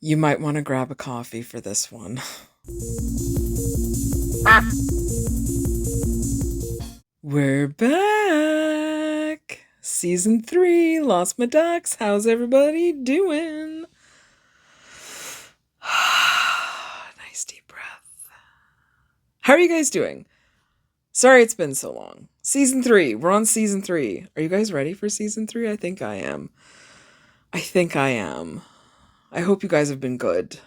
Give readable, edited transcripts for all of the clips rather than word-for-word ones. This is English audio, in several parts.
You might want to grab a coffee for this one. We're back! Season 3, Lost My Ducks. How's everybody doing? Nice deep breath. How are you guys doing? Sorry it's been so long. Season 3. We're on Season 3. Are you guys ready for Season 3? I think I am. I hope you guys have been good.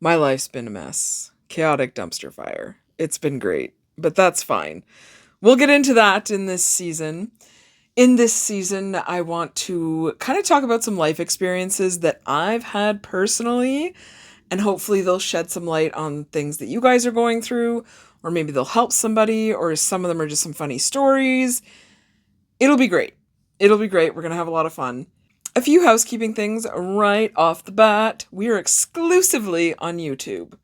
My life's been a mess. Chaotic dumpster fire. It's been great, but that's fine. We'll get into that in this season. In this season, I want to kind of talk about some life experiences that I've had personally, and hopefully they'll shed some light on things that you guys are going through, or maybe they'll help somebody, or some of them are just some funny stories. It'll be great. It'll be great. We're going to have a lot of fun. A few housekeeping things right off the bat. We are exclusively on YouTube.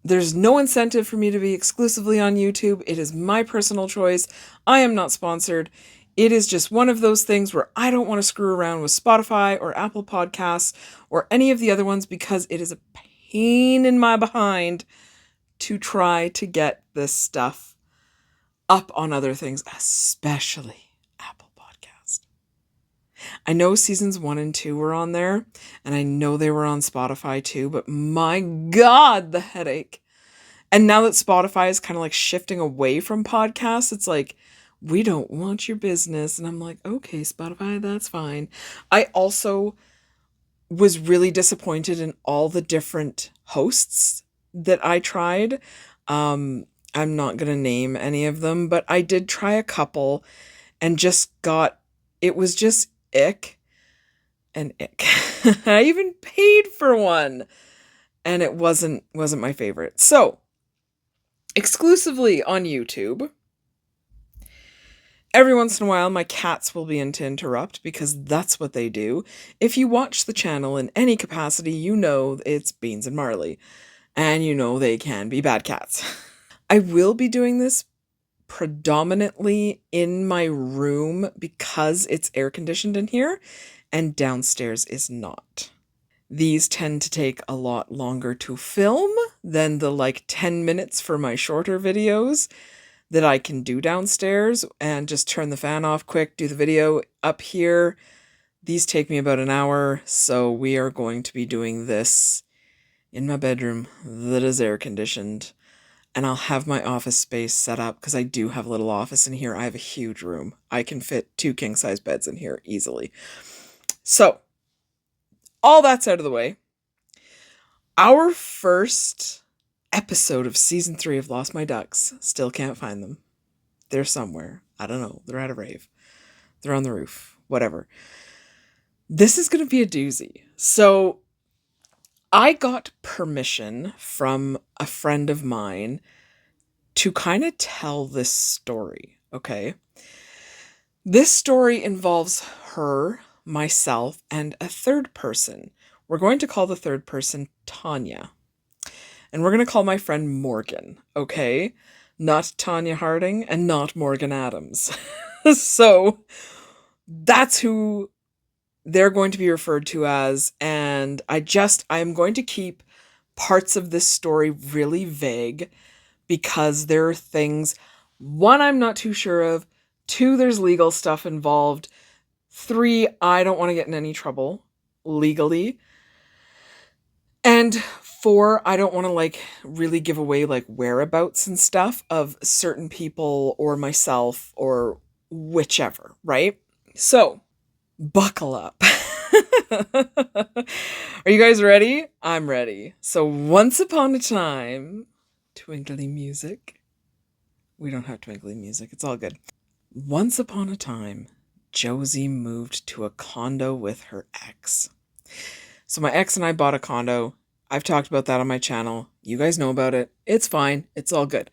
There's no incentive for me to be exclusively on YouTube. It is my personal choice. I am not sponsored. It is just one of those things where I don't want to screw around with Spotify or Apple Podcasts or any of the other ones because it is a pain in my behind to try to get this stuff up on other things, especially Apple Podcast. I know seasons 1 and 2 were on there, and I know they were on Spotify too, but my God, the headache. And now that Spotify is kind of like shifting away from podcasts, it's like, we don't want your business. And I'm like, okay, Spotify, that's fine. I also was really disappointed in all the different hosts that I tried. I'm not going to name any of them, but I did try a couple and it was just ick and ick. I even paid for one and it wasn't my favorite. So, exclusively on YouTube. Every once in a while, my cats will be in to interrupt because that's what they do. If you watch the channel in any capacity, you know it's Beans and Marley. And you know they can be bad cats. I will be doing this predominantly in my room because it's air conditioned in here and downstairs is not. These tend to take a lot longer to film than the 10 minutes for my shorter videos that I can do downstairs and just turn the fan off quick, do the video up here. These take me about an hour, so we are going to be doing this in my bedroom that is air conditioned. And I'll have my office space set up because I do have a little office in here. I have a huge room. I can fit 2 king-size beds in here easily. So, all that's out of the way. Our first episode of season 3 of Lost My Ducks. Still can't find them. They're somewhere. I don't know. They're at a rave. They're on the roof. Whatever. This is going to be a doozy. So I got permission from a friend of mine to kind of tell this story. Okay. This story involves her, myself, and a third person. We're going to call the third person Tanya. And we're going to call my friend Morgan, okay? Not Tanya Harding and not Morgan Adams. So that's who they're going to be referred to as. And I'm going to keep parts of this story really vague because there are things, 1, I'm not too sure of. 2, there's legal stuff involved. 3, I don't want to get in any trouble legally. And 4, I don't want to really give away whereabouts and stuff of certain people or myself or whichever, right? So, buckle up. Are you guys ready? I'm ready. So, once upon a time, twinkly music. We don't have twinkly music. It's all good. Once upon a time, Josie moved to a condo with her ex. So my ex and I bought a condo. I've talked about that on my channel. You guys know about it. It's fine. It's all good.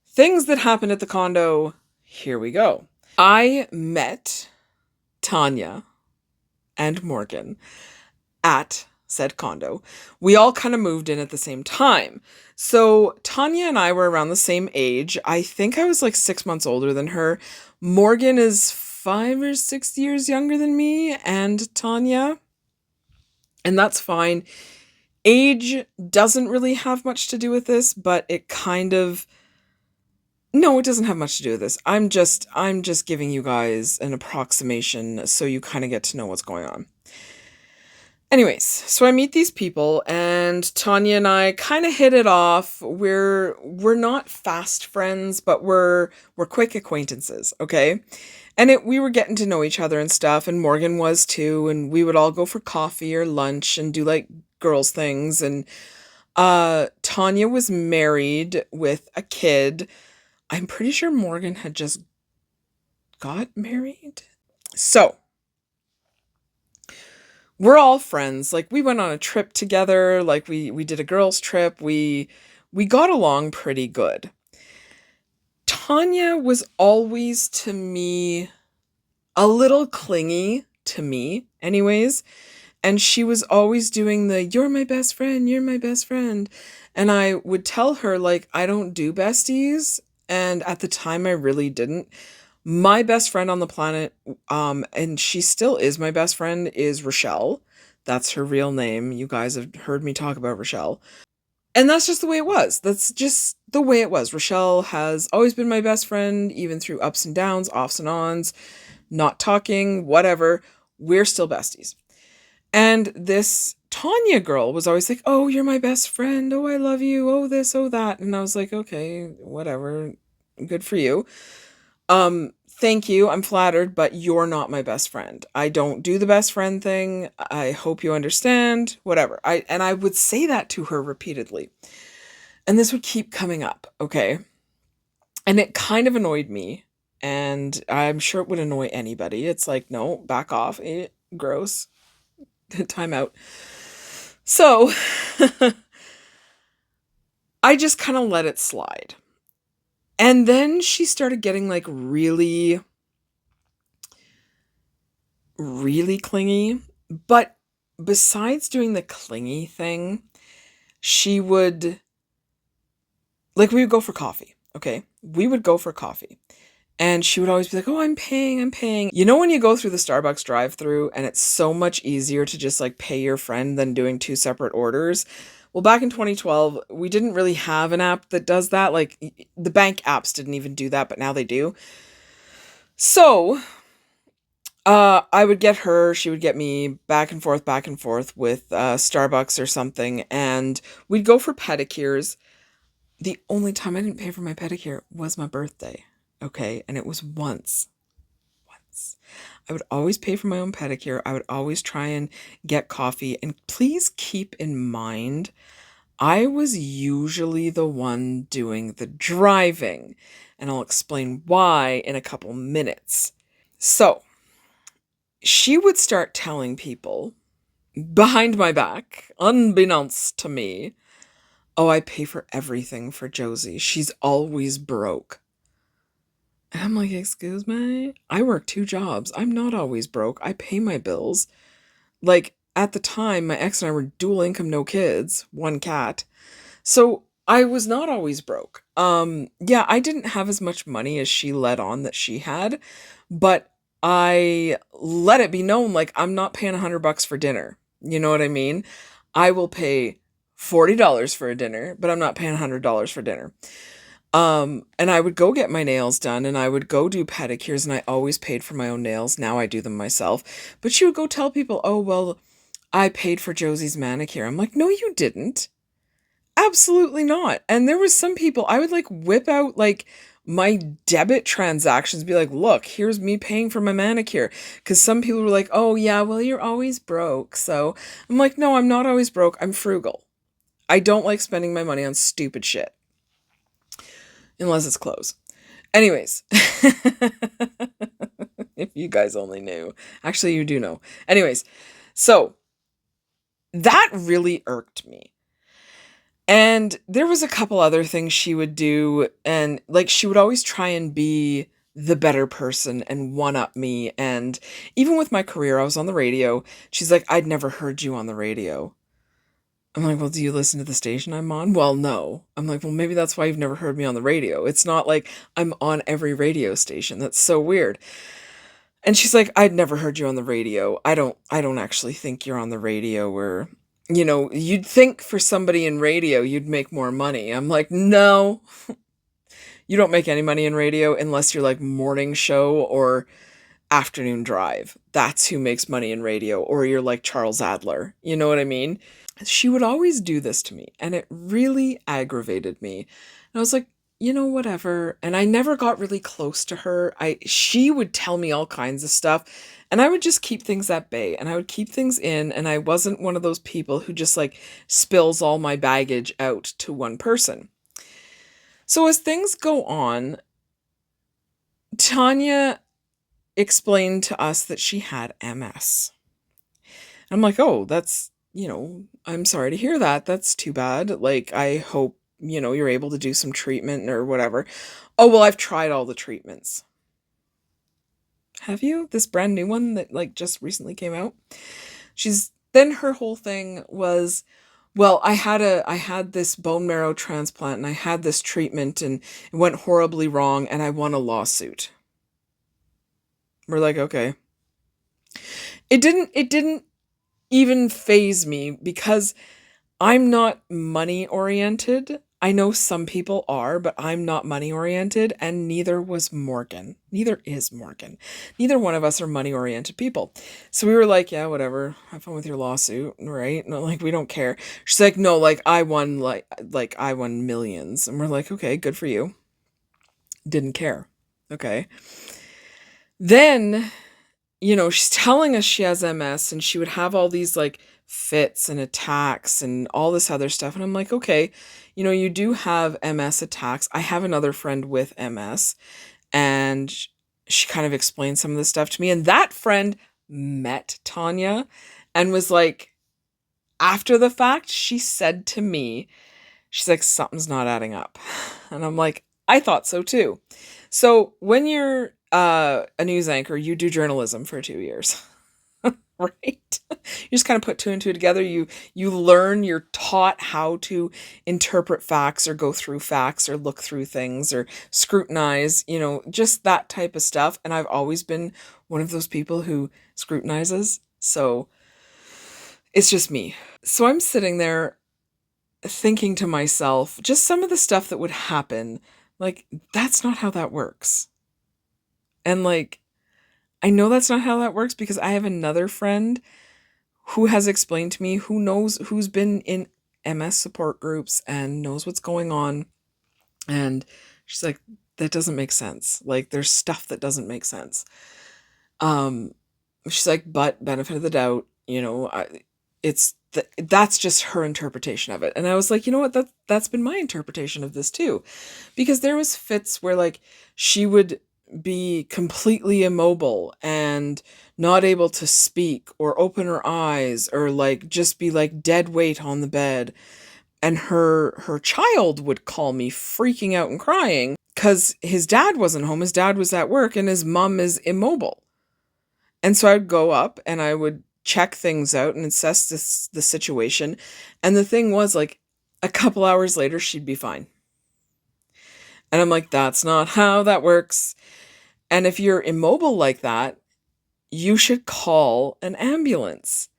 Things that happened at the condo. Here we go. I met Tanya and Morgan at said condo. We all kind of moved in at the same time. So Tanya and I were around the same age. I think I was 6 months older than her. Morgan is 5 or 6 years younger than me and Tanya. And that's fine. Age doesn't really have much to do with this, but it kind of, no, it doesn't have much to do with this. I'm just giving you guys an approximation so you kind of get to know what's going on. Anyways, so I meet these people and Tanya and I kind of hit it off. We're not fast friends, but we're quick acquaintances, okay? And we were getting to know each other and stuff, and Morgan was too, and we would all go for coffee or lunch and do like girls things. And Tanya was married with a kid. I'm pretty sure Morgan had just got married. So, we're all friends. Like, we went on a trip together, like we did a girls trip. We got along pretty good. Tanya was always to me a little clingy to me anyways, and she was always doing the you're my best friend, you're my best friend. And I would tell her like I don't do besties, and at the time I really didn't. My best friend on the planet, and she still is my best friend, is Rochelle. That's her real name. You guys have heard me talk about Rochelle. And that's just the way it was. That's just the way it was. Rochelle has always been my best friend, even through ups and downs, offs and ons, not talking, whatever. We're still besties. And this Tanya girl was always like, oh, you're my best friend. Oh, I love you. Oh, this, oh, that. And I was like, okay, whatever. Good for you. Thank you. I'm flattered, but you're not my best friend. I don't do the best friend thing. I hope you understand. Whatever. I would say that to her repeatedly. And this would keep coming up, okay? And it kind of annoyed me, and I'm sure it would annoy anybody. It's like, no, back off. Gross. Time out. So, I just kind of let it slide. And then she started getting like really, really clingy. But besides doing the clingy thing, she would, like, we would go for coffee, okay? We would go for coffee. And she would always be like, oh, I'm paying, I'm paying. You know when you go through the Starbucks drive-thru and it's so much easier to just like pay your friend than doing two separate orders? Well, back in 2012, we didn't really have an app that does that. Like, the bank apps didn't even do that, but now they do. So, I would get her, she would get me back and forth with Starbucks or something, and we'd go for pedicures. The only time I didn't pay for my pedicure was my birthday, okay? And it was once. I would always pay for my own pedicure. I would always try and get coffee. And please keep in mind, I was usually the one doing the driving. And I'll explain why in a couple minutes. So, she would start telling people behind my back, unbeknownst to me, oh, I pay for everything for Josie. She's always broke. And I'm like, excuse me? I work 2 jobs. I'm not always broke. I pay my bills. Like, at the time, my ex and I were dual income, no kids, 1 cat. So I was not always broke. Yeah, I didn't have as much money as she let on that she had, but I let it be known, like, I'm not paying $100 for dinner. You know what I mean? I will pay $40 for a dinner, but I'm not paying $100 for dinner. And I would go get my nails done, and I would go do pedicures, and I always paid for my own nails. Now I do them myself. But she would go tell people, oh, well, I paid for Josie's manicure. I'm like, no, you didn't. Absolutely not. And there was some people, I would like whip out like my debit transactions, be like, look, here's me paying for my manicure. Because some people were like, oh, yeah, well, you're always broke. So I'm like, no, I'm not always broke. I'm frugal. I don't like spending my money on stupid shit. Unless it's clothes. Anyways, if you guys only knew. Actually, you do know. Anyways, so that really irked me. And there was a couple other things she would do, and like she would always try and be the better person and one up me. And even with my career, I was on the radio. She's like, I'd never heard you on the radio. I'm like, well, do you listen to the station I'm on? Well, no. I'm like, well, maybe that's why you've never heard me on the radio. It's not like I'm on every radio station. That's so weird. And she's like, I'd never heard you on the radio. I don't actually think you're on the radio, or you'd think for somebody in radio, you'd make more money. I'm like, no, you don't make any money in radio unless you're like morning show or afternoon drive. That's who makes money in radio, or you're like Charles Adler. You know what I mean? She would always do this to me, and it really aggravated me. And I was like, whatever. And I never got really close to her. She would tell me all kinds of stuff, and I would just keep things at bay, and I would keep things in, and I wasn't one of those people who just like spills all my baggage out to one person. So as things go on, Tanya explained to us that she had MS. I'm like, oh, I'm sorry to hear that. That's too bad. Like, I hope, you're able to do some treatment or whatever. Oh, well, I've tried all the treatments. Have you? This brand new one that like just recently came out? Then her whole thing was, well, I had this bone marrow transplant and I had this treatment and it went horribly wrong and I won a lawsuit. We're like, okay. It didn't even faze me because I'm not money oriented. I know some people are, but I'm not money oriented, and neither was Morgan. Neither is Morgan. Neither one of us are money oriented people. So we were like, yeah, whatever. Have fun with your lawsuit, right? No, like we don't care. She's like, no, like I won like I won millions. And we're like, okay, good for you. Didn't care. Okay. Then she's telling us she has MS and she would have all these like fits and attacks and all this other stuff. And I'm like, okay, you do have MS attacks. I have another friend with MS, and she kind of explained some of this stuff to me. And that friend met Tanya and was like, after the fact, she said to me, she's like, something's not adding up. And I'm like, I thought so too. So when you're a news anchor, you do journalism for 2 years, right? You just kind of put two and two together. You learn, you're taught how to interpret facts or go through facts or look through things or scrutinize, just that type of stuff. And I've always been one of those people who scrutinizes. So it's just me. So I'm sitting there thinking to myself, just some of the stuff that would happen, like, that's not how that works. And like, I know that's not how that works because I have another friend who has explained to me, who's been in MS support groups and knows what's going on. And she's like, that doesn't make sense. Like, there's stuff that doesn't make sense. She's like, but benefit of the doubt, that's just her interpretation of it. And I was like, you know what, that's been my interpretation of this too. Because there was fits where like she would be completely immobile and not able to speak or open her eyes or like just be like dead weight on the bed. And her child would call me freaking out and crying because his dad wasn't home. His dad was at work and his mom is immobile. And so I'd go up and I would check things out and assess the situation. And the thing was, like, a couple hours later, she'd be fine. And I'm like, that's not how that works. And if you're immobile like that, you should call an ambulance.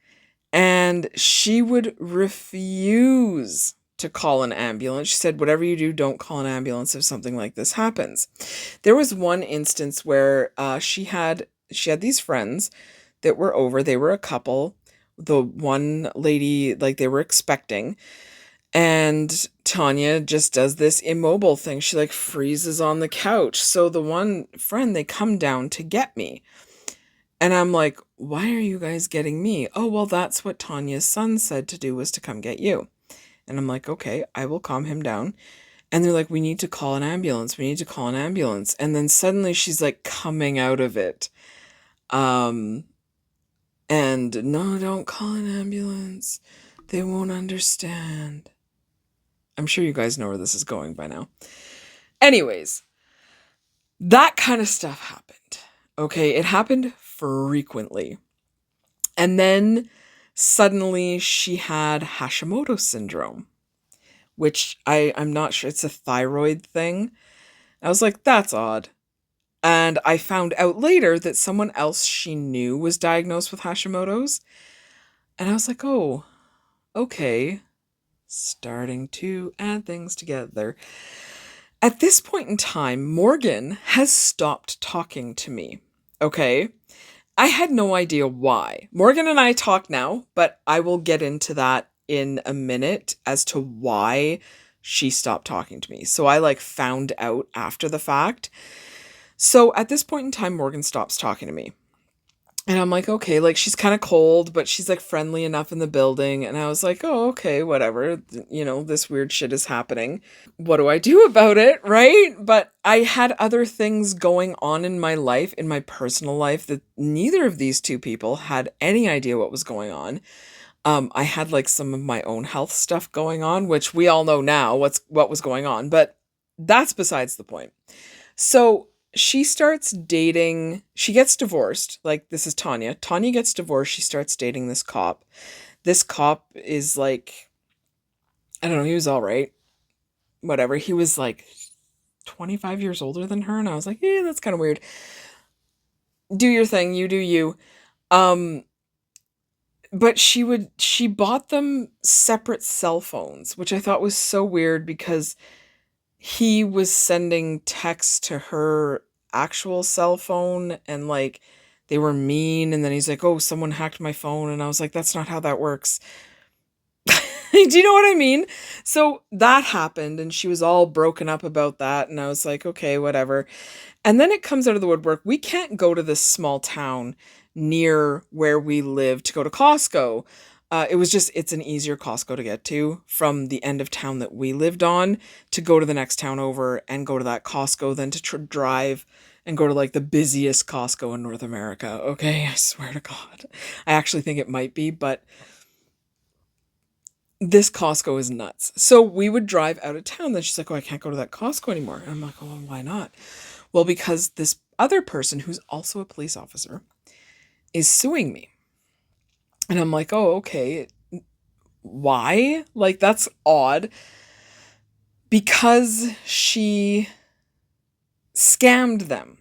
And she would refuse to call an ambulance. She said, whatever you do, don't call an ambulance if something like this happens. There was one instance where she had these friends that were over. They were a couple. The one lady, like, they were expecting. And Tanya just does this immobile thing. She like freezes on the couch. So the one friend, they come down to get me. And I'm like, why are you guys getting me? Oh, well, that's what Tanya's son said to do, was to come get you. And I'm like, okay, I will calm him down. And they're like, we need to call an ambulance. We need to call an ambulance. And then suddenly she's like coming out of it. And no, don't call an ambulance. They won't understand. I'm sure you guys know where this is going by now. Anyways, that kind of stuff happened. Okay, it happened frequently. And then suddenly she had Hashimoto's syndrome, which I'm not sure, it's a thyroid thing. I was like, that's odd. And I found out later that someone else she knew was diagnosed with Hashimoto's. And I was like, oh, okay, starting to add things together. At this point in time, Morgan has stopped talking to me. Okay? I had no idea why. Morgan and I talk now, but I will get into that in a minute as to why she stopped talking to me. So I like found out after the fact. So at this point in time, Morgan stops talking to me. And I'm like, okay, like she's kind of cold, but she's like friendly enough in the building. And I was like, oh, okay, whatever. This weird shit is happening. What do I do about it? Right. But I had other things going on in my life, in my personal life, that neither of these two people had any idea what was going on. I had like some of my own health stuff going on, which we all know now what was going on, but that's besides the point. So she starts dating, she gets divorced. Like, this is Tanya. Tanya gets divorced. She starts dating this cop. This cop is like, I don't know, he was all right. Whatever. He was like 25 years older than her. And I was like, yeah, that's kind of weird. Do your thing. You do you. But she bought them separate cell phones, which I thought was so weird because he was sending texts to her actual cell phone and like they were mean, and then he's like, oh, someone hacked my phone, and I was like, that's not how that works. Do you know what I mean? So that happened and she was all broken up about that, and I was like, okay, whatever. And then it comes out of the woodwork, we can't go to this small town near where we live to go to Costco. It's an easier Costco to get to from the end of town that we lived on, to go to the next town over and go to that Costco than to drive and go to like the busiest Costco in North America. Okay, I swear to God. I actually think it might be, but this Costco is nuts. So we would drive out of town. Then she's like, oh, I can't go to that Costco anymore. And I'm like, oh, well, why not? Well, because this other person who's also a police officer is suing me. And I'm like, oh, okay. Why? Like, that's odd. Because she scammed them,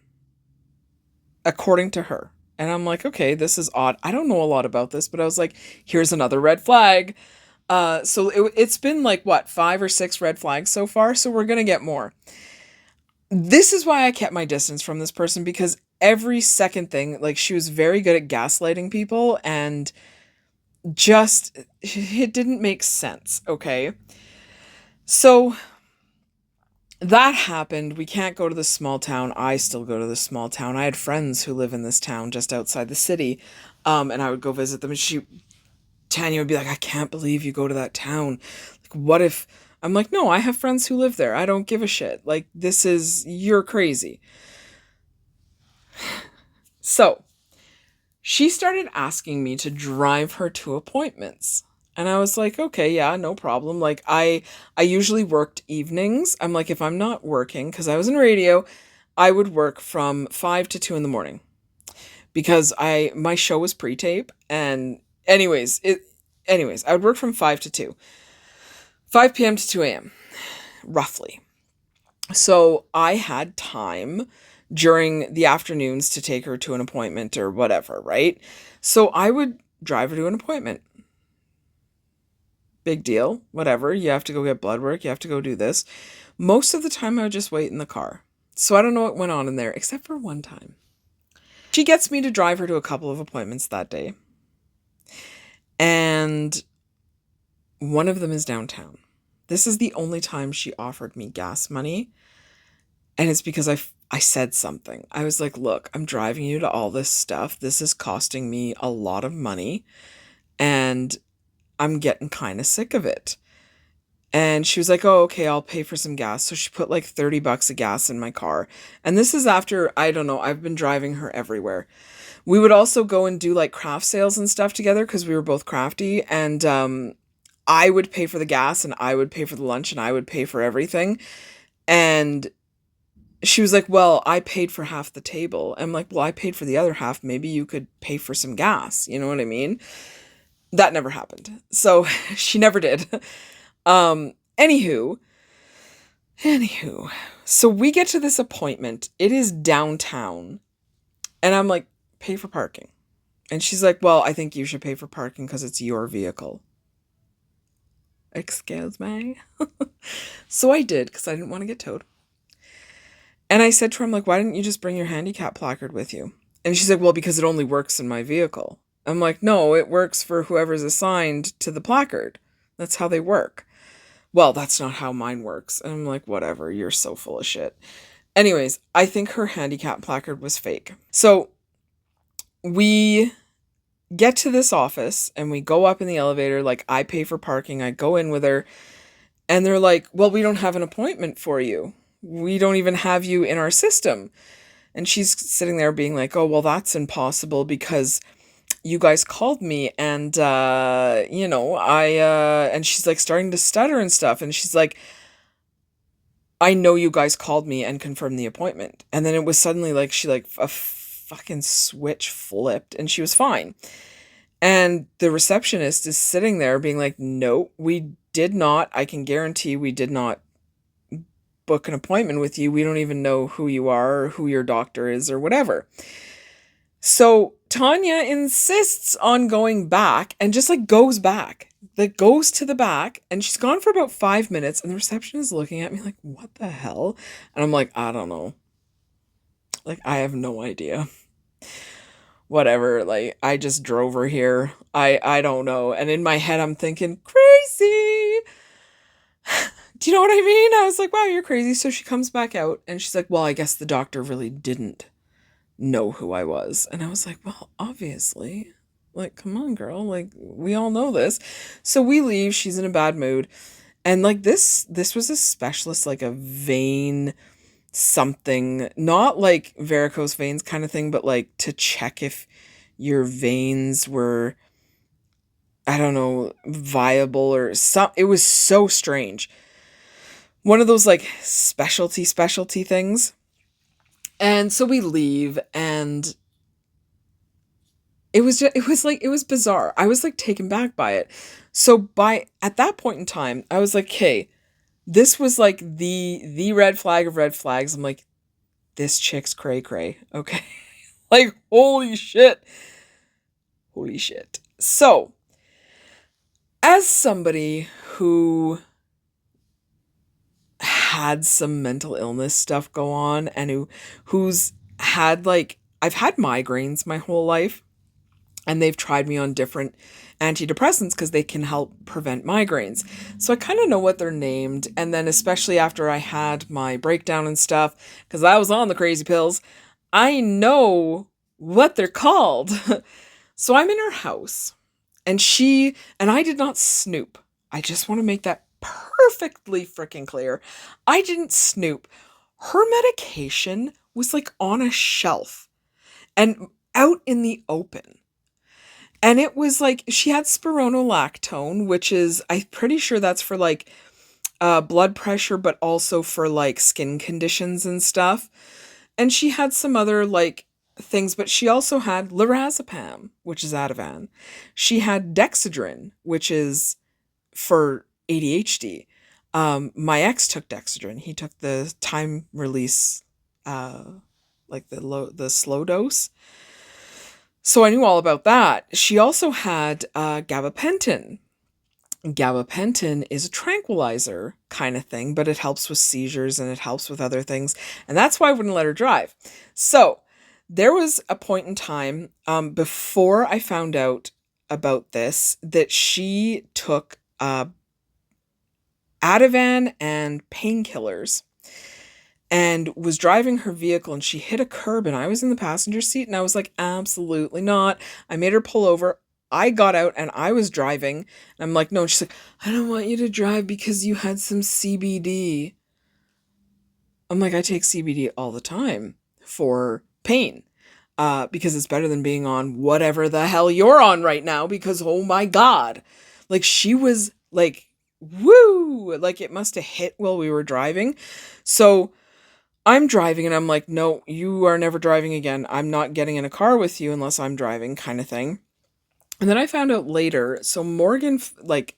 according to her. And I'm like, okay, this is odd. I don't know a lot about this, but I was like, here's another red flag. So it's been like, what, 5 or 6 red flags so far? So we're going to get more. This is why I kept my distance from this person, because every second thing, like, she was very good at gaslighting people, and just, it didn't make sense, okay? So that happened. We can't go to the small town. I still go to the small town. I had friends who live in this town just outside the city, and I would go visit them, and Tanya would be like, I can't believe you go to that town. Like, what if... I'm like, no, I have friends who live there. I don't give a shit. Like, you're crazy. So she started asking me to drive her to appointments. And I was like, okay, yeah, no problem. Like, I usually worked evenings. I'm like, if I'm not working, because I was in radio, I would work from 5 to 2 in the morning. Because my show was pre-tape. And anyways, I would work from 5 to 2. 5 p.m. to 2 a.m., roughly. So I had time during the afternoons to take her to an appointment or whatever, right? So I would drive her to an appointment. Big deal, whatever. You have to go get blood work. You have to go do this. Most of the time I would just wait in the car. So I don't know what went on in there, except for one time. She gets me to drive her to a couple of appointments that day. And one of them is downtown. This is the only time she offered me gas money. And it's because I said something. I was like, look, I'm driving you to all this stuff. This is costing me a lot of money. And I'm getting kind of sick of it. And she was like, oh, okay, I'll pay for some gas. So she put like $30 of gas in my car. And this is after, I don't know, I've been driving her everywhere. We would also go and do like craft sales and stuff together because we were both crafty. And I would pay for the gas, and I would pay for the lunch, and I would pay for everything. And she was like, well, I paid for half the table. I'm like, well, I paid for the other half. Maybe you could pay for some gas. You know what I mean? That never happened. So she never did. Anywho, so we get to this appointment. It is downtown. And I'm like, pay for parking. And she's like, well, I think you should pay for parking because it's your vehicle. Excuse me. So I did, because I didn't want to get towed. And I said to her, I'm like, why didn't you just bring your handicap placard with you? And she's like, well, because it only works in my vehicle. I'm like, no, it works for whoever's assigned to the placard. That's how they work. Well, that's not how mine works. And I'm like, whatever, you're so full of shit. Anyways, I think her handicap placard was fake. So we get to this office and we go up in the elevator. Like, I pay for parking. I go in with her and they're like, well, we don't have an appointment for you. We don't even have you in our system. And she's sitting there being like, oh, well, that's impossible because you guys called me and, and she's like starting to stutter and stuff. And she's like, I know you guys called me and confirmed the appointment. And then it was suddenly like she like a fucking switch flipped and she was fine. And the receptionist is sitting there being like, no, we did not. I can guarantee we did not book an appointment with you. We don't even know who you are or who your doctor is or whatever. So Tanya insists on going back and just like goes back. Like goes to the back and she's gone for about 5 minutes and the receptionist is looking at me like, what the hell? And I'm like, I don't know. Like, I have no idea. Whatever, like, I just drove her here. I don't know. And in my head, I'm thinking, crazy. Do you know what I mean? I was like, wow, you're crazy. So she comes back out and she's like, well, I guess the doctor really didn't know who I was. And I was like, well, obviously. Like, come on, girl. Like, we all know this. So we leave. She's in a bad mood. And like this was a specialist, like a vein something, not like varicose veins kind of thing, but like to check if your veins were, I don't know, viable or some. It was so strange. One of those like specialty things. And so we leave and it was bizarre. I was like taken back by it. So at that point in time, I was like, okay, this was like the red flag of red flags. I'm like, this chick's cray cray. Okay. Like, holy shit. Holy shit. So, as somebody who had some mental illness stuff go on and who's had like, I've had migraines my whole life and they've tried me on different antidepressants because they can help prevent migraines. So I kind of know what they're named. And then especially after I had my breakdown and stuff, because I was on the crazy pills, I know what they're called. So I'm in her house and I did not snoop. I just want to make that perfectly freaking clear. I didn't snoop. Her medication was like on a shelf and out in the open. And it was like, she had spironolactone, which is, I'm pretty sure that's for like blood pressure, but also for like skin conditions and stuff. And she had some other like things, but she also had lorazepam, which is Ativan. She had Dexedrine, which is for ADHD. My ex took Dexedrine. He took the time release, like the slow dose. So I knew all about that. She also had gabapentin. Gabapentin is a tranquilizer kind of thing, but it helps with seizures and it helps with other things. And that's why I wouldn't let her drive. So there was a point in time before I found out about this that she took Ativan and painkillers and was driving her vehicle and she hit a curb and I was in the passenger seat and I was like, absolutely not. I made her pull over. I got out and I was driving and I'm like, no. And she's like, I don't want you to drive because you had some CBD. I'm like, I take CBD all the time for pain because it's better than being on whatever the hell you're on right now because, oh my God. Like she was like, woo, like it must have hit while we were driving. So I'm driving and I'm like, no, you are never driving again. I'm not getting in a car with you unless I'm driving kind of thing. And then I found out later, so Morgan, like,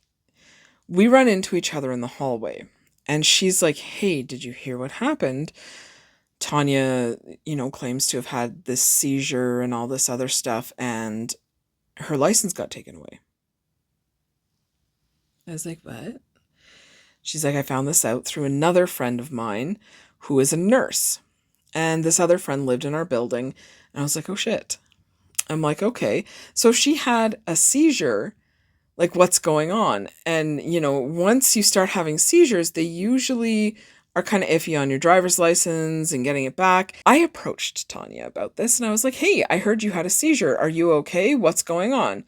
we run into each other in the hallway and she's like, hey, did you hear what happened? Tanya, claims to have had this seizure and all this other stuff and her license got taken away. I was like, what? She's like, I found this out through another friend of mine who is a nurse. And this other friend lived in our building. And I was like, oh shit. I'm like, okay. So she had a seizure. Like, what's going on? And, once you start having seizures, they usually are kind of iffy on your driver's license and getting it back. I approached Tanya about this and I was like, hey, I heard you had a seizure. Are you okay? What's going on?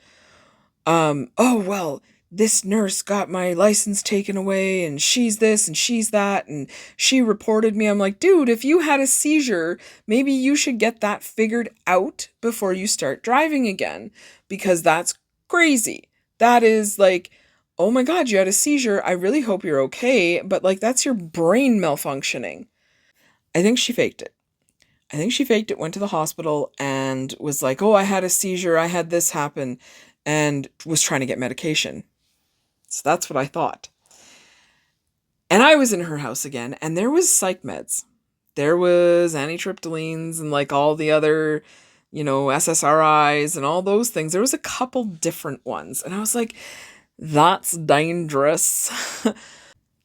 Oh, well, this nurse got my license taken away and she's this and she's that and she reported me. I'm like, dude, if you had a seizure, maybe you should get that figured out before you start driving again, because that's crazy. That is like, oh my God, you had a seizure. I really hope you're okay. But like, that's your brain malfunctioning. I think she faked it. Went to the hospital and was like, oh, I had a seizure. I had this happen, and was trying to get medication. So that's what I thought. And I was in her house again, and there was psych meds. There was anitriptylines and like all the other, SSRIs and all those things. There was a couple different ones. And I was like, that's dangerous.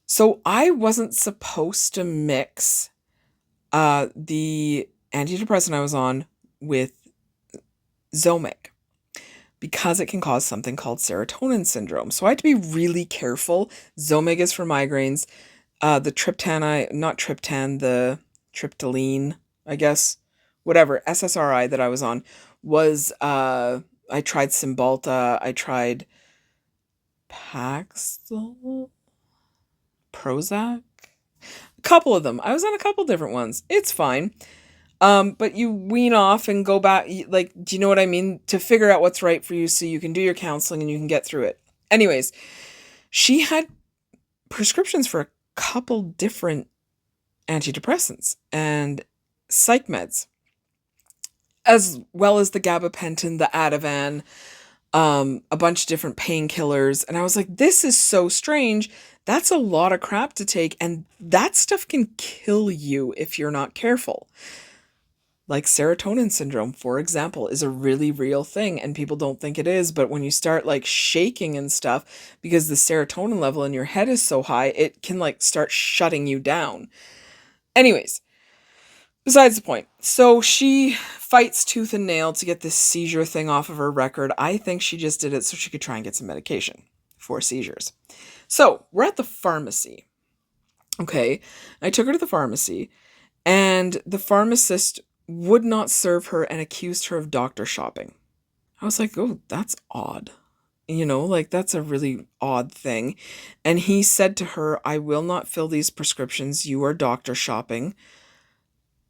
So I wasn't supposed to mix the antidepressant I was on with Zomig, because it can cause something called serotonin syndrome. So I had to be really careful. Zomig is for migraines. The triptyline, I guess, whatever, SSRI that I was on was, I tried Cymbalta, I tried Paxil, Prozac, a couple of them. I was on a couple different ones. It's fine. But you wean off and go back, like, do you know what I mean? To figure out what's right for you so you can do your counseling and you can get through it. Anyways, she had prescriptions for a couple different antidepressants and psych meds, as well as the gabapentin, the Ativan, a bunch of different painkillers. And I was like, this is so strange. That's a lot of crap to take. And that stuff can kill you if you're not careful. Like serotonin syndrome, for example, is a really real thing and people don't think it is. But when you start like shaking and stuff, because the serotonin level in your head is so high, it can like start shutting you down. Anyways, besides the point. So she fights tooth and nail to get this seizure thing off of her record. I think she just did it so she could try and get some medication for seizures. So we're at the pharmacy. Okay. I took her to the pharmacy and the pharmacist would not serve her and accused her of doctor shopping. I was like, oh, that's odd. Like that's a really odd thing. And he said to her, I will not fill these prescriptions. You are doctor shopping.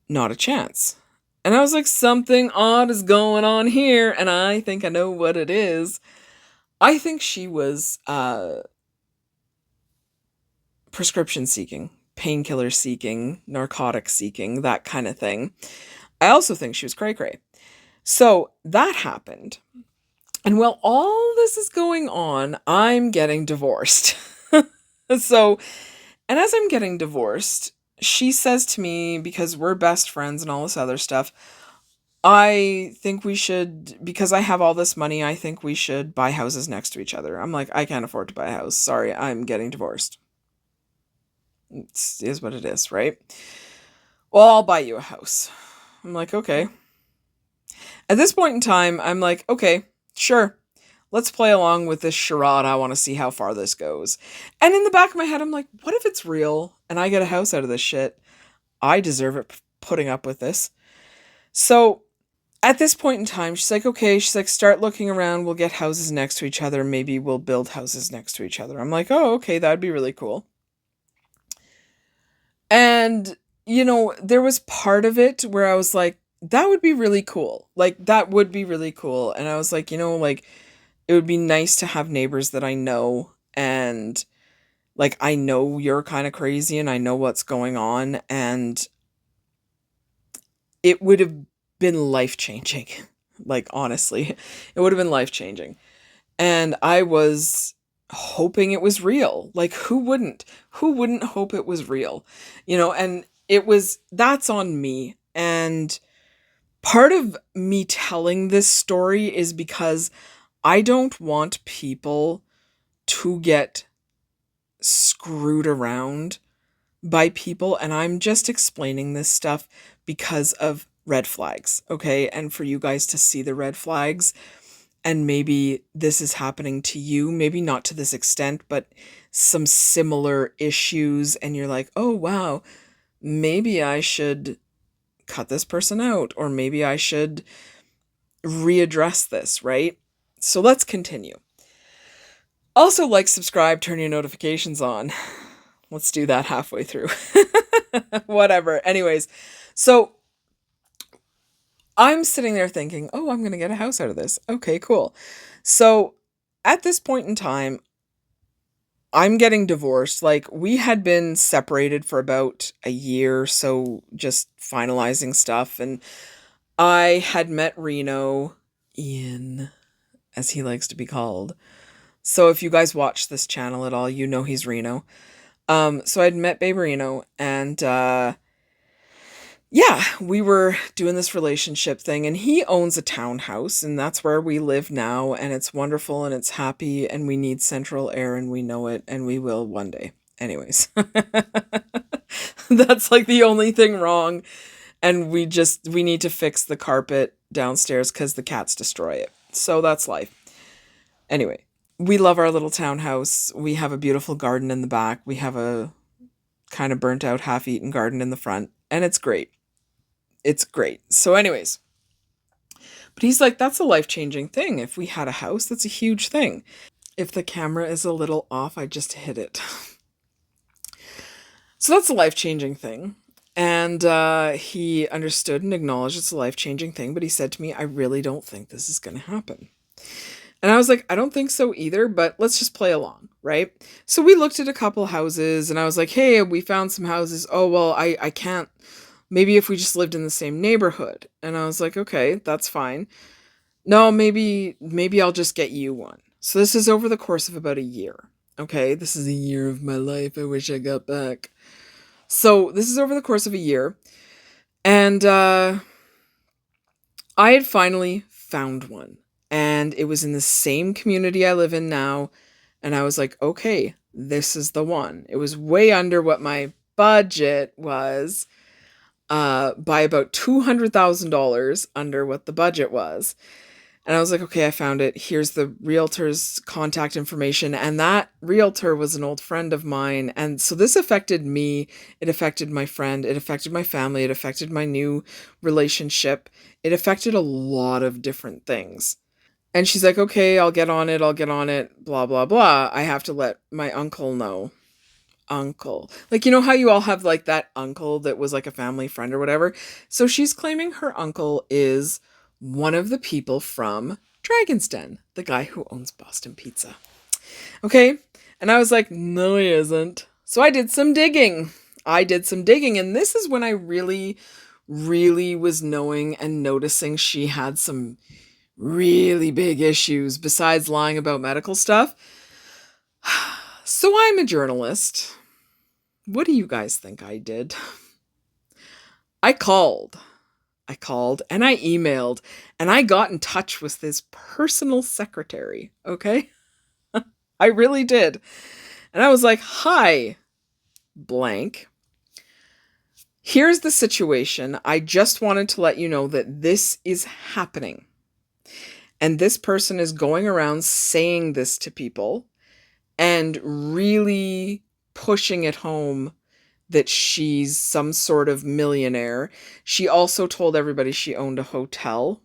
Not a chance. And I was like, something odd is going on here. And I think I know what it is. I think she was prescription seeking, painkiller seeking, narcotic seeking, that kind of thing. I also think she was cray-cray. So that happened. And while all this is going on, I'm getting divorced. So, and as I'm getting divorced, she says to me, because we're best friends and all this other stuff, I think we should, because I have all this money, I think we should buy houses next to each other. I'm like, I can't afford to buy a house. Sorry, I'm getting divorced. It is what it is, right? Well, I'll buy you a house. I'm like, okay. At this point in time, I'm like, okay, sure. Let's play along with this charade. I want to see how far this goes. And in the back of my head, I'm like, what if it's real and I get a house out of this shit? I deserve it putting up with this. So at this point in time, she's like, okay, she's like, start looking around. We'll get houses next to each other. Maybe we'll build houses next to each other. I'm like, oh, okay, that'd be really cool. And, there was part of it where I was like, that would be really cool. Like, that would be really cool. And I was like, like, it would be nice to have neighbors that I know. And, like, I know you're kind of crazy and I know what's going on. And it would have been life-changing. Like, honestly, it would have been life-changing. And I was hoping it was real. Like, who wouldn't? Who wouldn't hope it was real? And that's on me. And part of me telling this story is because I don't want people to get screwed around by people, and I'm just explaining this stuff because of red flags, okay? And for you guys to see the red flags, and maybe this is happening to you, maybe not to this extent, but some similar issues, and you're like, oh wow, maybe I should cut this person out, or maybe I should readdress this, right? So let's continue. Also, like, subscribe, turn your notifications on. Let's do that halfway through. Whatever. Anyways, so I'm sitting there thinking, oh, I'm going to get a house out of this. Okay, cool. So at this point in time, I'm getting divorced. Like, we had been separated for about a year, so just finalizing stuff. And I had met Reno, Ian, as he likes to be called. So if you guys watch this channel at all, you know he's Reno. So I'd met Babe Reno, and yeah, we were doing this relationship thing, and he owns a townhouse, and that's where we live now, and it's wonderful, and it's happy, and we need central air, and we know it, and we will one day. Anyways, that's like the only thing wrong, and we need to fix the carpet downstairs because the cats destroy it. So that's life. Anyway, we love our little townhouse. We have a beautiful garden in the back. We have a kind of burnt out, half-eaten garden in the front, and it's great. It's great. So anyways, but he's like, that's a life-changing thing. If we had a house, that's a huge thing. If the camera is a little off, I just hit it. So that's a life-changing thing. And he understood and acknowledged it's a life-changing thing, but he said to me, I really don't think this is going to happen. And I was like, I don't think so either, but let's just play along, right? So we looked at a couple houses, and I was like, hey, we found some houses. Oh, well, I can't. Maybe if we just lived in the same neighborhood. And I was like, okay, that's fine. No, maybe I'll just get you one. So this is over the course of about a year. Okay, this is a year of my life. I wish I got back. So this is over the course of a year. And I had finally found one. And it was in the same community I live in now. And I was like, okay, this is the one. It was way under what my budget was. By about $200,000 under what the budget was. And I was like, okay, I found it. Here's the realtor's contact information. And that realtor was an old friend of mine. And so this affected me. It affected my friend. It affected my family. It affected my new relationship. It affected a lot of different things. And she's like, okay, I'll get on it, blah, blah, blah. I have to let my uncle know. Uncle. Like, you know how you all have like that uncle that was like a family friend or whatever? So she's claiming her uncle is one of the people from Dragon's Den, the guy who owns Boston Pizza. Okay. And I was like, no, he isn't. So I did some digging. And this is when I really, really was knowing and noticing she had some really big issues besides lying about medical stuff. So I'm a journalist. What do you guys think I did? I called and I emailed and I got in touch with his personal secretary. Okay. I really did. And I was like, hi, blank. Here's the situation. I just wanted to let you know that this is happening. And this person is going around saying this to people and really pushing it home that she's some sort of millionaire. She also told everybody she owned a hotel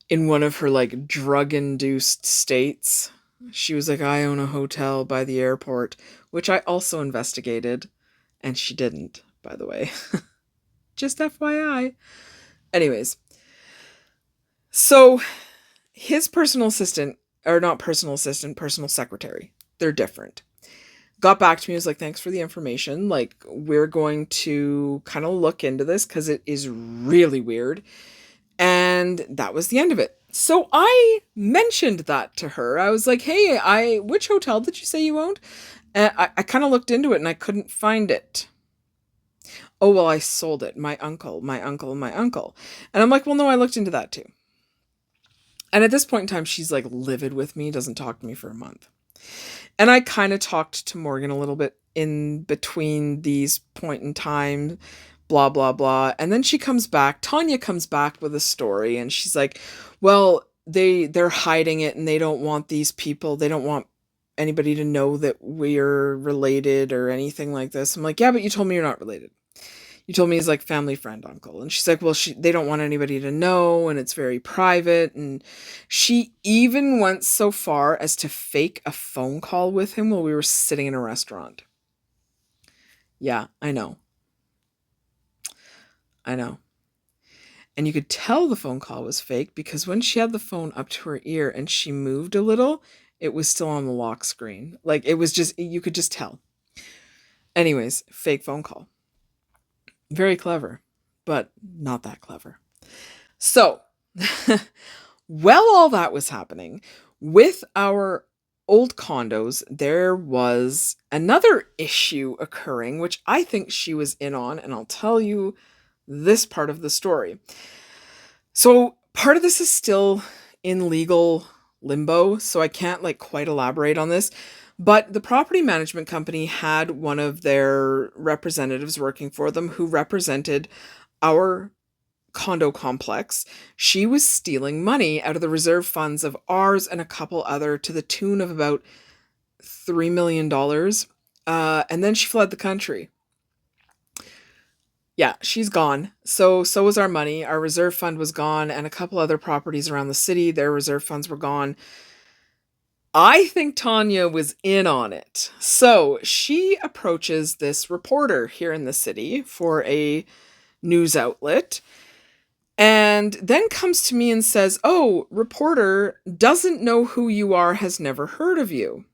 in one of her like drug-induced states. She was like, I own a hotel by the airport, which I also investigated, and she didn't, by the way. Just FYI. Anyways, so his personal assistant, or not personal assistant, personal secretary, they're different, got back to me, was like, thanks for the information. Like, we're going to kind of look into this because it is really weird. And that was the end of it. So I mentioned that to her. I was like, hey, which hotel did you say you owned? And I kind of looked into it and I couldn't find it. Oh, well, I sold it. My uncle. And I'm like, well, no, I looked into that too. And at this point in time, she's like livid with me, doesn't talk to me for a month. And I kind of talked to Morgan a little bit in between these point in time, blah, blah, blah. And then she comes back, Tanya comes back with a story, and she's like, well, they're hiding it and they don't want these people, they don't want anybody to know that we're related or anything like this. I'm like, yeah, but you told me you're not related. You told me he's like family friend uncle. And she's like, well, they don't want anybody to know and it's very private. And she even went so far as to fake a phone call with him while we were sitting in a restaurant. Yeah, I know. I know. And you could tell the phone call was fake because when she had the phone up to her ear and she moved a little, it was still on the lock screen. Like it was just, you could just tell. Anyways, fake phone call. Very clever, but not that clever. So, while all that was happening, with our old condos, there was another issue occurring, which I think she was in on, and I'll tell you this part of the story. So, part of this is still in legal limbo, so I can't like quite elaborate on this. But the property management company had one of their representatives working for them who represented our condo complex. She was stealing money out of the reserve funds of ours and a couple other to the tune of about $3 million. And then she fled the country. Yeah, she's gone. So was our money. Our reserve fund was gone, and a couple other properties around the city, their reserve funds were gone. I think Tanya was in on it. So she approaches this reporter here in the city for a news outlet and then comes to me and says, oh, reporter doesn't know who you are, has never heard of you.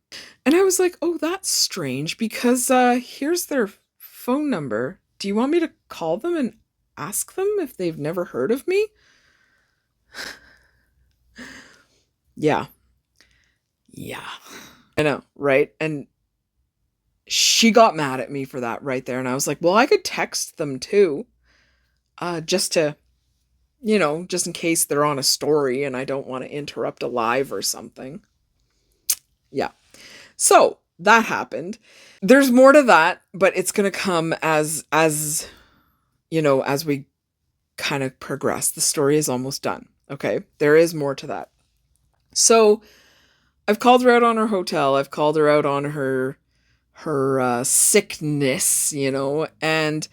And I was like, oh, that's strange because here's their phone number. Do you want me to call them and ask them if they've never heard of me? Yeah. Yeah. I know, right? And she got mad at me for that right there. And I was like, well, I could text them too. Just to, just in case they're on a story and I don't want to interrupt a live or something. Yeah. So that happened. There's more to that, but it's going to come as we kind of progress. The story is almost done. Okay. There is more to that. So I've called her out on her hotel. I've called her out on her sickness, and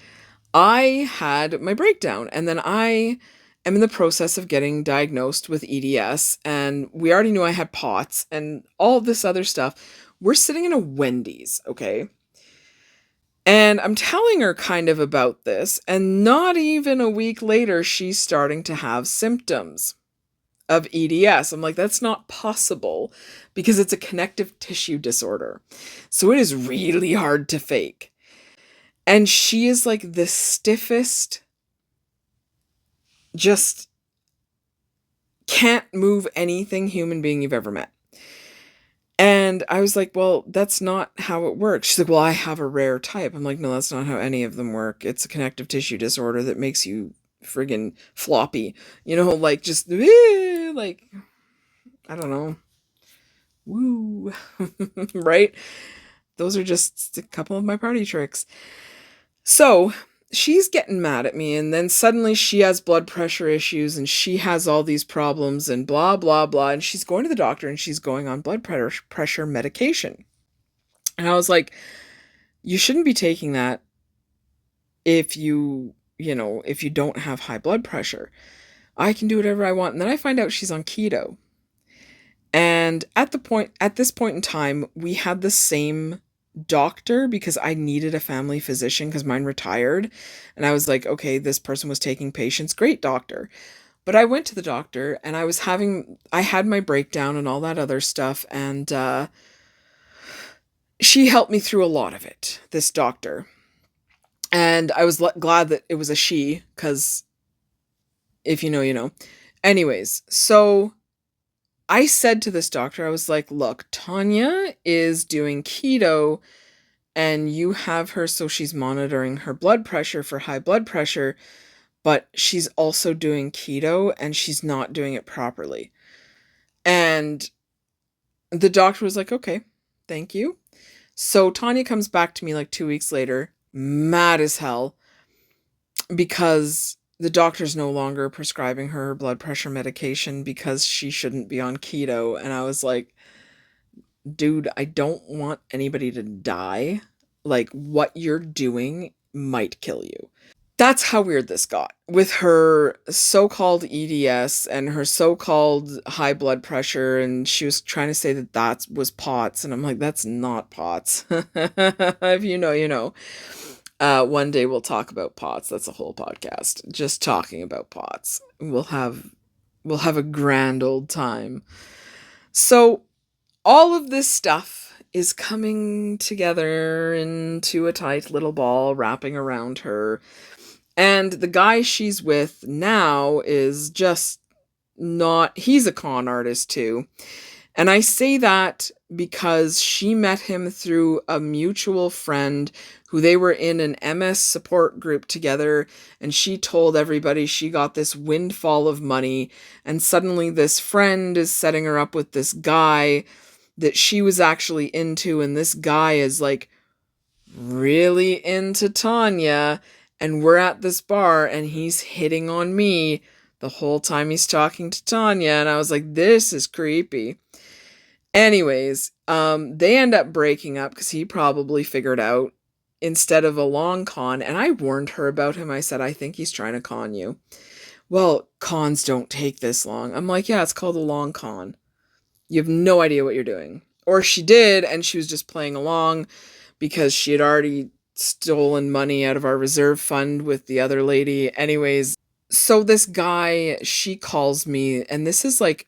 I had my breakdown, and then I am in the process of getting diagnosed with EDS, and we already knew I had POTS and all this other stuff. We're sitting in a Wendy's, okay? And I'm telling her kind of about this, and not even a week later, she's starting to have symptoms of EDS. I'm like, that's not possible because it's a connective tissue disorder. So it is really hard to fake. And she is like the stiffest, just can't move anything human being you've ever met. And I was like, well, that's not how it works. She's like, well, I have a rare type. I'm like, no, that's not how any of them work. It's a connective tissue disorder that makes you friggin' floppy, like just like, I don't know. Woo. Right? Those are just a couple of my party tricks. So she's getting mad at me, and then suddenly she has blood pressure issues and she has all these problems and blah, blah, blah. And she's going to the doctor and she's going on blood pressure medication. And I was like, you shouldn't be taking that if if you don't have high blood pressure. I can do whatever I want. And then I find out she's on keto. And at this point in time, we had the same doctor because I needed a family physician because mine retired. And I was like, okay, this person was taking patients. Great doctor. But I went to the doctor and I had my breakdown and all that other stuff. And she helped me through a lot of it, this doctor. And I was glad that it was a she, because if you know, you know. Anyways, so I said to this doctor, I was like, look, Tanya is doing keto and you have her so she's monitoring her blood pressure for high blood pressure, but she's also doing keto and she's not doing it properly. And the doctor was like, okay. Thank you. So Tanya comes back to me like 2 weeks later, mad as hell, because the doctor's no longer prescribing her blood pressure medication because she shouldn't be on keto. And I was like, dude, I don't want anybody to die. Like, what you're doing might kill you. That's how weird this got with her so-called EDS and her so-called high blood pressure. And she was trying to say that that was POTS. And I'm like, that's not POTS. If you know, you know. One day we'll talk about POTS. That's a whole podcast. Just talking about POTS. We'll have a grand old time. So all of this stuff is coming together into a tight little ball wrapping around her. And the guy she's with now is just not, he's a con artist too. And I say that because she met him through a mutual friend who they were in an MS support group together. And she told everybody she got this windfall of money. And suddenly this friend is setting her up with this guy that she was actually into. And this guy is like really into Tanya. And we're at this bar and he's hitting on me the whole time he's talking to Tanya. And I was like, this is creepy. Anyways, they end up breaking up because he probably figured out instead of a long con. And I warned her about him. I said, I think he's trying to con you. Well, cons don't take this long. I'm like, yeah, it's called a long con. You have no idea what you're doing. Or she did, and she was just playing along because she had already stolen money out of our reserve fund with the other lady. Anyways, so this guy, she calls me, and this is like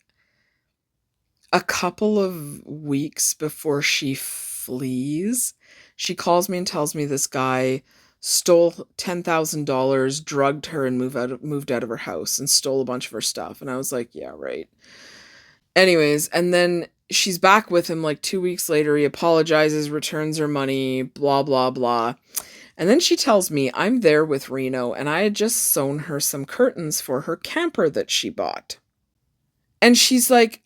a couple of weeks before she flees. She calls me and tells me this guy stole $10,000, drugged her, and moved out of her house and stole a bunch of her stuff. And I was like, yeah, right. Anyways, and then she's back with him like 2 weeks later. He apologizes, returns her money, blah, blah, blah. And then she tells me I'm there with Reno and I had just sewn her some curtains for her camper that she bought. And she's like,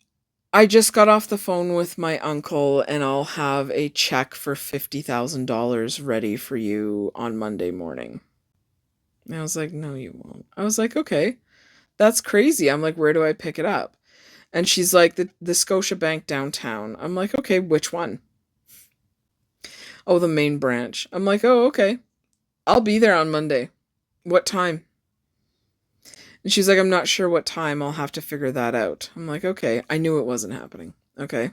I just got off the phone with my uncle and I'll have a check for $50,000 ready for you on Monday morning. And I was like, no, you won't. I was like, okay, that's crazy. I'm like, where do I pick it up? And she's like, the Scotia Bank downtown. I'm like, okay, which one? Oh, the main branch. I'm like, oh, okay. I'll be there on Monday. What time? And she's like, I'm not sure what time. I'll have to figure that out. I'm like, okay. I knew it wasn't happening. Okay.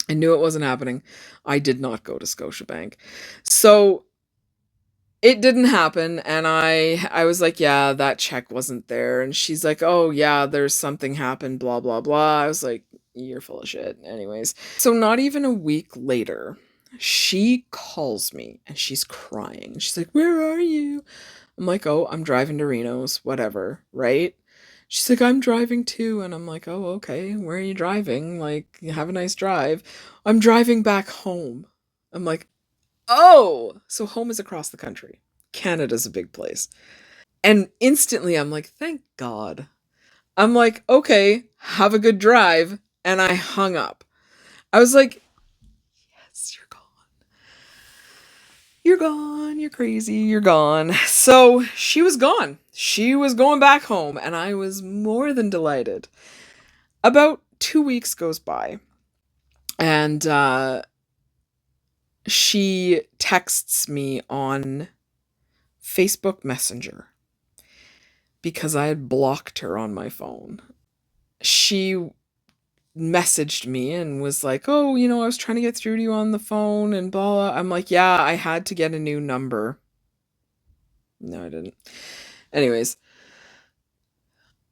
I knew it wasn't happening. I did not go to Scotiabank. So it didn't happen. And I was like, yeah, that check wasn't there. And she's like, oh, yeah, there's something happened, blah, blah, blah. I was like, you're full of shit. Anyways. So not even a week later, she calls me and she's crying. She's like, where are you? I'm like, oh, I'm driving to Reno's, whatever, right? She's like, I'm driving too. And I'm like, oh, okay, where are you driving? Like, have a nice drive. I'm driving back home. I'm like, oh, so home is across the country. Canada's a big place. And instantly I'm like, thank God. I'm like, okay, have a good drive. And I hung up. I was like, yes, you're gone. You're gone, you're crazy, you're gone. So she was gone. She was going back home, and I was more than delighted. About 2 weeks goes by, and she texts me on Facebook Messenger because I had blocked her on my phone. She messaged me and was like, oh, I was trying to get through to you on the phone and blah, blah. I'm like, yeah, I had to get a new number. No, I didn't. Anyways.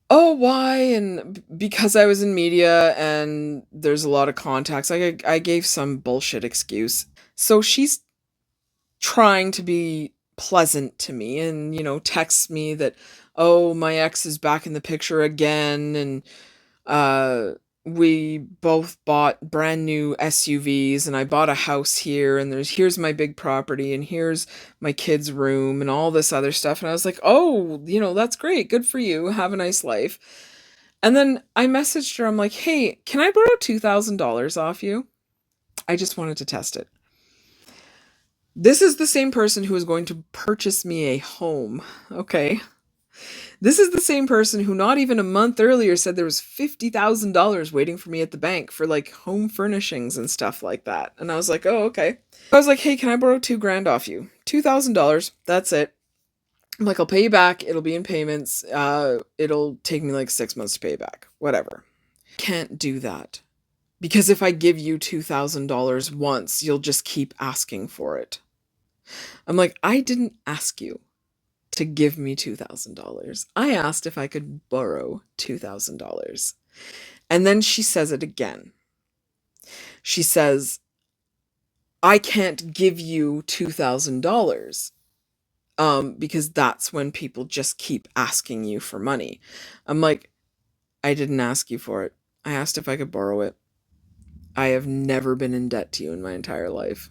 Oh, why? And because I was in media and there's a lot of contacts, I gave some bullshit excuse. So she's trying to be pleasant to me and, texts me that, oh, my ex is back in the picture again. And, we both bought brand new SUVs and I bought a house here and here's my big property and here's my kid's room and all this other stuff. And I was like, oh, that's great. Good for you. Have a nice life. And then I messaged her. I'm like, hey, can I borrow $2,000 off you? I just wanted to test it. This is the same person who is going to purchase me a home. Okay. This is the same person who not even a month earlier said there was $50,000 waiting for me at the bank for like home furnishings and stuff like that. And I was like, oh, okay. I was like, hey, can I borrow $2,000 off you? $2,000. That's it. I'm like, I'll pay you back. It'll be in payments. It'll take me like 6 months to pay back. Whatever. Can't do that. Because if I give you $2,000 once, you'll just keep asking for it. I'm like, I didn't ask you to give me $2,000. I asked if I could borrow $2,000. And then she says it again. She says, I can't give you $2,000 because that's when people just keep asking you for money. I'm like, I didn't ask you for it. I asked if I could borrow it. I have never been in debt to you in my entire life.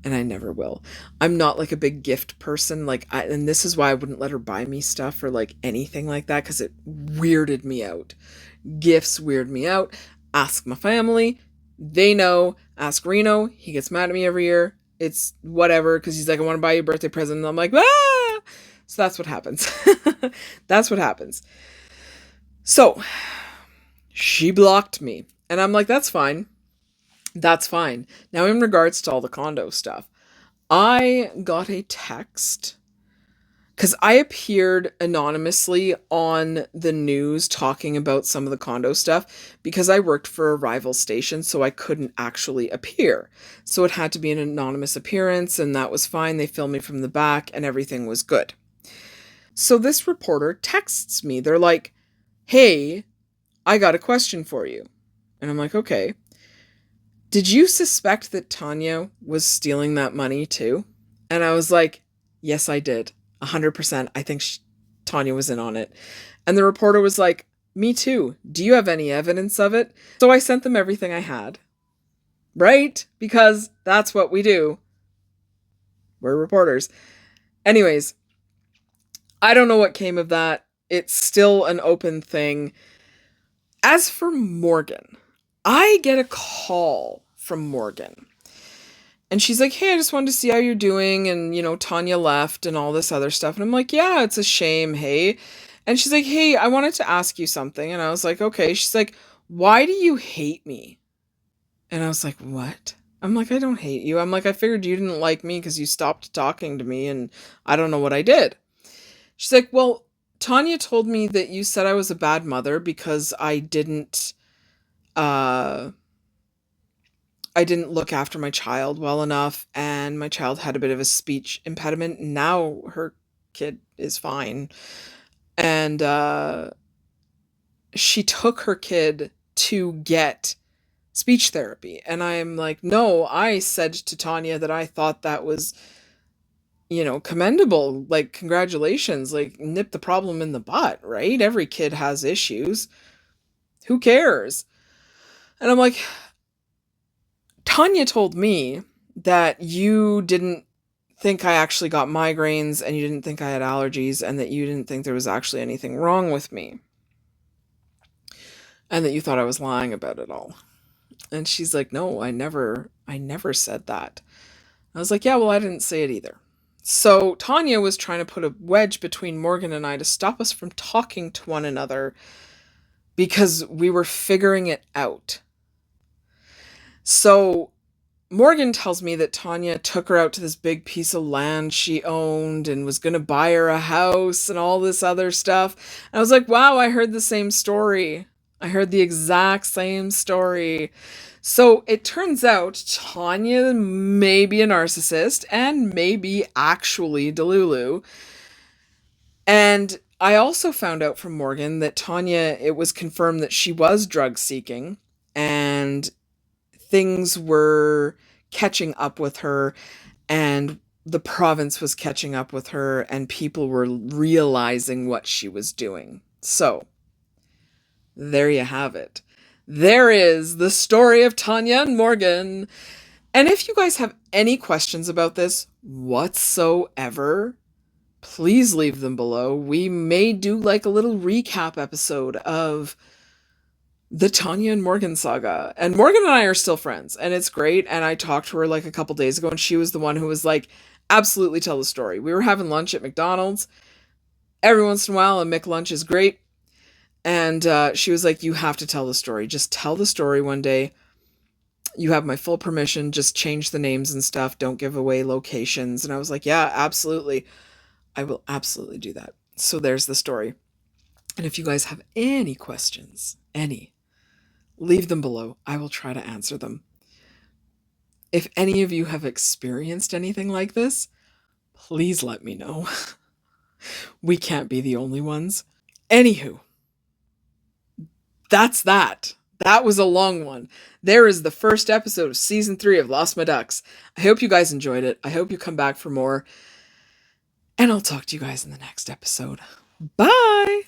And I never will. I'm not like a big gift person. And this is why I wouldn't let her buy me stuff or like anything like that, because it weirded me out. Gifts weird me out. Ask my family. They know. Ask Reno. He gets mad at me every year. It's whatever, because he's like, I want to buy you a birthday present. And I'm like, ah! So that's what happens. That's what happens. So she blocked me. And I'm like, that's fine. That's fine. Now, in regards to all the condo stuff, I got a text because I appeared anonymously on the news talking about some of the condo stuff because I worked for a rival station, so I couldn't actually appear. So it had to be an anonymous appearance, and that was fine. They filmed me from the back, and everything was good. So this reporter texts me. They're like, hey, I got a question for you. And I'm like, okay. Did you suspect that Tanya was stealing that money too? And I was like, yes, I did. 100%. I think Tanya was in on it. And the reporter was like, me too. Do you have any evidence of it? So I sent them everything I had. Right? Because that's what we do. We're reporters. Anyways, I don't know what came of that. It's still an open thing. As for Morgan, I get a call from Morgan. And she's like, hey, I just wanted to see how you're doing. And, Tanya left and all this other stuff. And I'm like, yeah, it's a shame. Hey. And she's like, hey, I wanted to ask you something. And I was like, okay. She's like, why do you hate me? And I was like, what? I'm like, I don't hate you. I'm like, I figured you didn't like me because you stopped talking to me and I don't know what I did. She's like, well, Tanya told me that you said I was a bad mother because I didn't look after my child well enough, and my child had a bit of a speech impediment. Now her kid is fine. And she took her kid to get speech therapy. And I'm like, no, I said to Tanya that I thought that was, commendable. Like, congratulations, like, nip the problem in the butt, right? Every kid has issues. Who cares? And I'm like, Tanya told me that you didn't think I actually got migraines and you didn't think I had allergies and that you didn't think there was actually anything wrong with me. And that you thought I was lying about it all. And she's like, no, I never said that. I was like, yeah, well, I didn't say it either. So Tanya was trying to put a wedge between Morgan and I to stop us from talking to one another because we were figuring it out. So Morgan tells me that Tanya took her out to this big piece of land she owned and was going to buy her a house and all this other stuff. And I was like, wow, I heard the same story. I heard the exact same story. So it turns out Tanya may be a narcissist and maybe actually Delulu. And I also found out from Morgan that Tanya, it was confirmed that she was drug seeking and things were catching up with her and the province was catching up with her and people were realizing what she was doing. So there you have it. There is the story of Tanya and Morgan. And if you guys have any questions about this whatsoever, please leave them below. We may do like a little recap episode of The Tanya and Morgan saga. And Morgan and I are still friends, and it's great. And I talked to her like a couple days ago, and she was the one who was like, absolutely tell the story. We were having lunch at McDonald's. Every once in a while, a McLunch is great. And she was like, you have to tell the story. Just tell the story one day. You have my full permission. Just change the names and stuff. Don't give away locations. And I was like, yeah, absolutely. I will absolutely do that. So there's the story. And if you guys have any questions, leave them below. I will try to answer them. If any of you have experienced anything like this, please let me know. We can't be the only ones. Anywho, that's that. That was a long one. There is the first episode of season 3 of Lost My Ducks. I hope you guys enjoyed it. I hope you come back for more. And I'll talk to you guys in the next episode. Bye!